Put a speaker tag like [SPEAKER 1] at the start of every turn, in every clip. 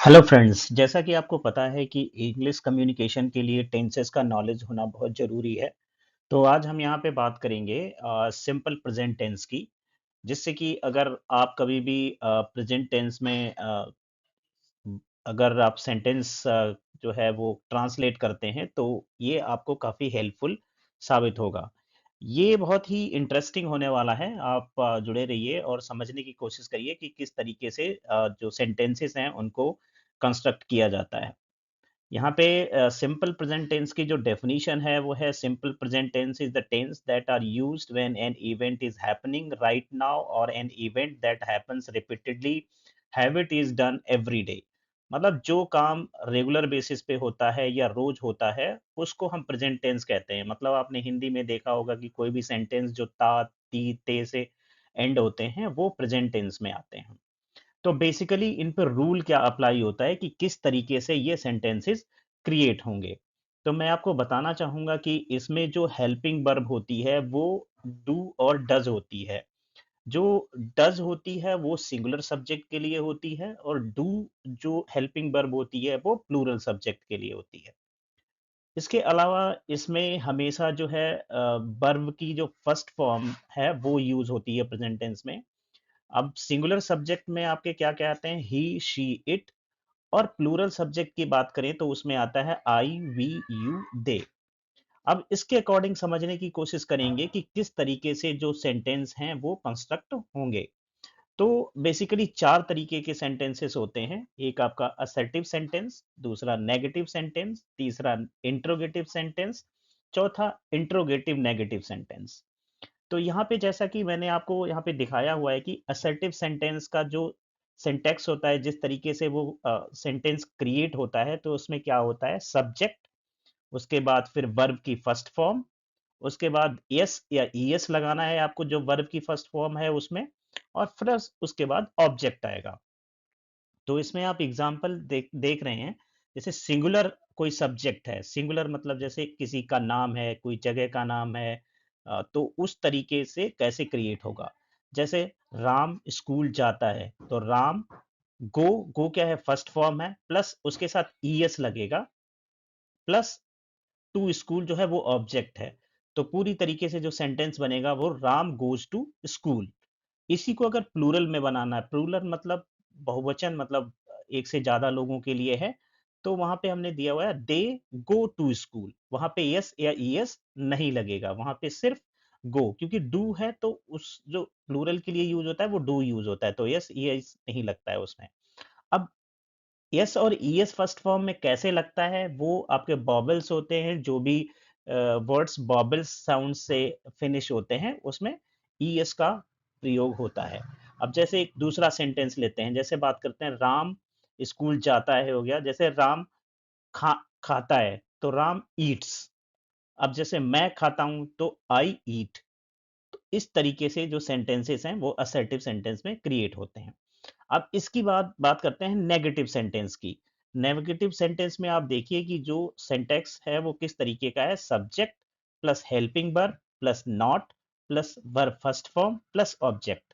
[SPEAKER 1] Hello friends, जैसा कि आपको पता है कि इंग्लिश कम्युनिकेशन के लिए टेंसेस का नॉलेज होना बहुत ज़रूरी है। तो आज हम यहाँ पे बात करेंगे सिंपल प्रेजेंट टेंस की, जिससे कि अगर आप कभी भी प्रेजेंट टेंस में अगर आप सेंटेंस जो है वो ट्रांसलेट करते हैं तो ये आपको काफ़ी हेल्पफुल साबित होगा। ये बहुत ही इंटरेस्टिंग होने वाला है। आप जुड़े रहिए और समझने की कोशिश करिए कि किस तरीके से जो सेंटेंसेस हैं उनको कंस्ट्रक्ट किया जाता है। यहाँ पे सिंपल प्रेजेंट टेंस की जो डेफिनीशन है वो है simple present tense is the tense that are used when an event is happening right now और an event that happens repeatedly have it is done every day. मतलब जो काम regular basis पे होता है या रोज होता है उसको हम प्रेजेंट टेंस कहते हैं। मतलब आपने हिंदी में देखा होगा कि कोई भी सेंटेंस जो ता ती ते से एंड होते हैं वो प्रेजेंट टेंस में आते हैं। तो बेसिकली इन पर रूल क्या अप्लाई होता है कि किस तरीके से ये सेंटेंसेस क्रिएट होंगे। तो मैं आपको बताना चाहूंगा कि इसमें जो हेल्पिंग वर्ब होती है वो डू और डज होती है। जो डज होती है वो सिंगुलर सब्जेक्ट के लिए होती है और डू जो हेल्पिंग वर्ब होती है वो प्लूरल सब्जेक्ट के लिए होती है। इसके अलावा इसमें हमेशा जो है वर्ब की जो फर्स्ट फॉर्म है वो यूज होती है प्रेजेंट टेंस में। अब सिंगुलर सब्जेक्ट में आपके क्या क्या आते हैं, ही शी इट। और प्लूरल सब्जेक्ट की बात करें तो उसमें आता है आई वी यू दे। अब इसके अकॉर्डिंग समझने की कोशिश करेंगे कि किस तरीके से जो सेंटेंस हैं वो कंस्ट्रक्ट होंगे। तो बेसिकली चार तरीके के सेंटेंसेस होते हैं। एक आपका असर्टिव सेंटेंस, दूसरा नेगेटिव सेंटेंस, तीसरा इंट्रोगेटिव सेंटेंस, चौथा इंट्रोगेटिव नेगेटिव सेंटेंस। तो यहाँ पे जैसा कि मैंने आपको यहाँ पे दिखाया हुआ है कि असर्टिव सेंटेंस का जो सिंटैक्स होता है, जिस तरीके से वो सेंटेंस क्रिएट होता है, तो उसमें क्या होता है, सब्जेक्ट, उसके बाद फिर वर्ब की फर्स्ट फॉर्म, उसके बाद यस या ईएस लगाना है आपको जो वर्ब की फर्स्ट फॉर्म है उसमें, और फिर उसके बाद ऑब्जेक्ट आएगा। तो इसमें आप एग्जाम्पल देख देख रहे हैं। जैसे सिंगुलर कोई सब्जेक्ट है, सिंगुलर मतलब जैसे किसी का नाम है, कोई जगह का नाम है, तो उस तरीके से कैसे क्रिएट होगा। जैसे राम स्कूल जाता है तो राम, गो, गो क्या है, फर्स्ट फॉर्म है, प्लस उसके साथ ईएस लगेगा, प्लस टू स्कूल जो है वो ऑब्जेक्ट है। तो पूरी तरीके से जो सेंटेंस बनेगा वो राम गोज टू स्कूल। इसी को अगर प्लूरल में बनाना है, प्लूरल मतलब बहुवचन, मतलब एक से ज्यादा लोगों के लिए है, तो वहां पे हमने दिया हुआ है दे गो टू स्कूल। वहां पे यस या ईएस नहीं लगेगा, वहां पे सिर्फ गो, क्योंकि डू है तो उस जो प्लूरल के लिए यूज होता है वो डू यूज होता है, तो यस ईएस नहीं लगता है उसमें। अब यस और ईएस फर्स्ट फॉर्म में कैसे लगता है, वो आपके बॉबल्स होते हैं, जो भी वर्ड्स बॉबल्स साउंड से फिनिश होते हैं उसमें ईएस का प्रयोग होता है। अब जैसे एक दूसरा सेंटेंस लेते हैं, जैसे बात करते हैं राम स्कूल जाता है, हो गया। जैसे राम खा खाता है तो राम ईट्स। अब जैसे मैं खाता हूं तो आई ईट। तो इस तरीके से जो सेंटेंसेस हैं वो असर्टिव सेंटेंस में क्रिएट होते हैं। अब इसकी बात बात करते हैं नेगेटिव सेंटेंस की। नेगेटिव सेंटेंस में आप देखिए कि जो सिंटैक्स है वो किस तरीके का है, subject plus helping verb plus not plus verb first form plus object.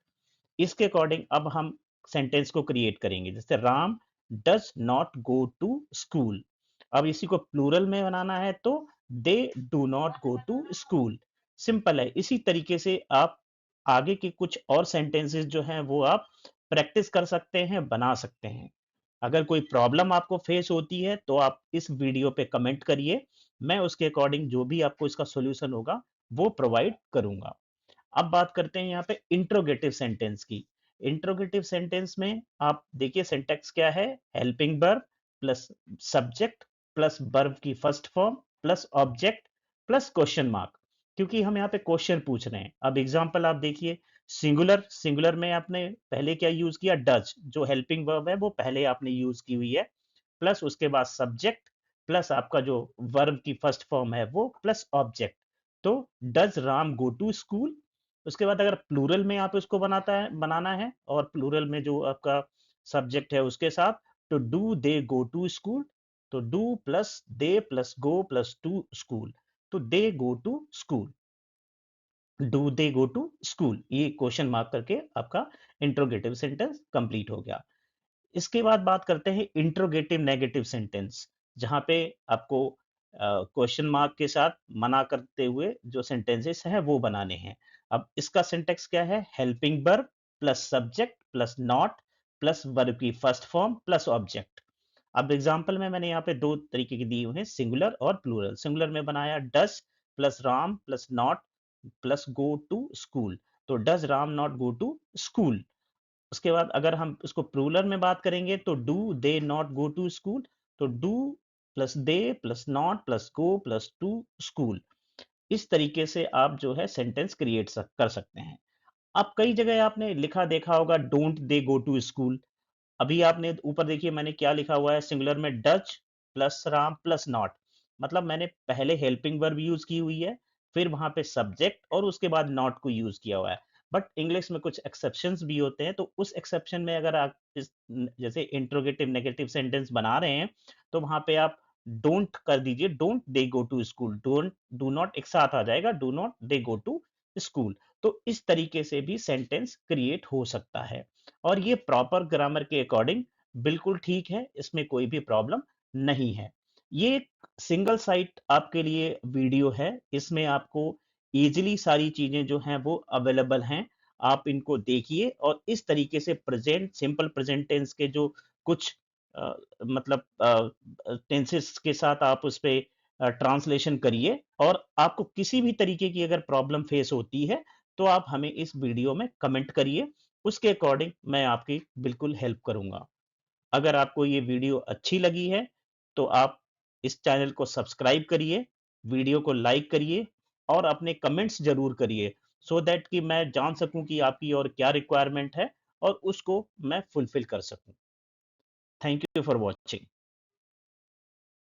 [SPEAKER 1] इसके अकॉर्डिंग अब हम सेंटेंस को क्रिएट करेंगे। जैसे Ram does not go to school. अब इसी को प्लूरल में बनाना है तो they do not go to school. Simple है। इसी तरीके से आप आगे के कुछ और सेंटेंसेस जो हैं वो आप प्रैक्टिस कर सकते हैं, बना सकते हैं। अगर कोई प्रॉब्लम आपको फेस होती है तो आप इस वीडियो पे कमेंट करिए, मैं उसके अकॉर्डिंग जो भी आपको इसका सॉल्यूशन होगा वो प्रोवाइड करूंगा। अब बात करते हैं यहाँ पे इंट्रोगेटिव सेंटेंस की। इंट्रोगेटिव सेंटेंस में आप देखिए सिंटैक्स क्या है, helping verb plus subject plus verb की first form plus object plus question mark, क्योंकि हम यहाँ पे क्वेश्चन पूछ रहे हैं। अब एग्जांपल आप देखिए, सिंगुलर, सिंगुलर में आपने पहले क्या यूज किया, डज, जो हेल्पिंग वर्ब है वो पहले आपने यूज की हुई है, प्लस उसके बाद सब्जेक्ट प्लस आपका जो वर्ब की फर्स्ट फॉर्म है वो प्लस ऑब्जेक्ट। तो does Ram go to school. उसके बाद अगर प्लूरल में आप इसको बनाना है और प्लूरल में जो आपका सब्जेक्ट है उसके साथ, तो do they go to school. तो do plus they plus go plus to school, तो they go to school, do they go to school, ये क्वेश्चन मार्क करके आपका इंट्रोगेटिव सेंटेंस कंप्लीट हो गया। इसके बाद बात करते हैं इंट्रोगेटिव नेगेटिव सेंटेंस, जहाँ पे आपको क्वेश्चन मार्क के साथ मना करते हुए जो सेंटेंसेस हैं वो बनाने हैं। अब इसका सिंटैक्स क्या है? Helping verb plus subject plus not plus verb की फर्स्ट फॉर्म प्लस ऑब्जेक्ट। अब एग्जांपल में मैंने यहाँ पे 2 तरीके के दिए हुए हैं, सिंगुलर और प्लूरल। सिंगुलर में बनाया does plus Ram plus not plus go to school. तो does Ram not go to school. उसके बाद अगर हम उसको प्लूरल में बात करेंगे तो do they not go to school. तो do plus they plus not plus go plus to school. इस तरीके से आप जो है सेंटेंस क्रिएट कर सकते हैं। अब कई जगह आपने लिखा देखा होगा don't they go to school. अभी आपने ऊपर देखिए मैंने क्या लिखा हुआ है, सिंगुलर में Dutch plus Ram plus not. मतलब मैंने पहले हेल्पिंग वर्ब यूज की हुई है, फिर वहां पे सब्जेक्ट और उसके बाद नॉट को यूज किया हुआ है। बट इंग्लिश में कुछ एक्सेप्शंस भी होते हैं, तो उस एक्सेप्शन में अगर आप इस जैसे इंट्रोगेटिव नेगेटिव सेंटेंस बना रहे हैं, तो वहां पे आप डोंट कर दीजिए, don't they go to school. Don't do not एक साथ आ जाएगा, do not they go to school. तो इस तरीके से भी सेंटेंस क्रिएट हो सकता है और ये प्रॉपर ग्रामर के अकॉर्डिंग बिल्कुल ठीक है, इसमें कोई भी प्रॉब्लम नहीं है। ये एक सिंगल साइट आपके लिए वीडियो है, इसमें आपको इजीली सारी चीजें जो हैं वो अवेलेबल हैं। आप इनको देखिए और इस तरीके से प्रेजेंट सिंपल प्रेजेंट टेंस के जो कुछ अ, मतलब टेंसेस के साथ आप उस पे ट्रांसलेशन करिए और आपको किसी भी तरीके की अगर प्रॉब्लम फेस होती है तो आप हमें इस वीडियो में कमेंट करिए, उसके अकॉर्डिंग मैं आपकी बिल्कुल हेल्प करूंगा। अगर आपको ये वीडियो अच्छी लगी है तो आप इस चैनल को सब्सक्राइब करिए, वीडियो को लाइक करिए और अपने कमेंट्स जरूर करिए, सो दैट कि मैं जान सकूं कि आपकी और क्या रिक्वायरमेंट है और उसको मैं फुलफिल कर सकूं। Thank you for watching.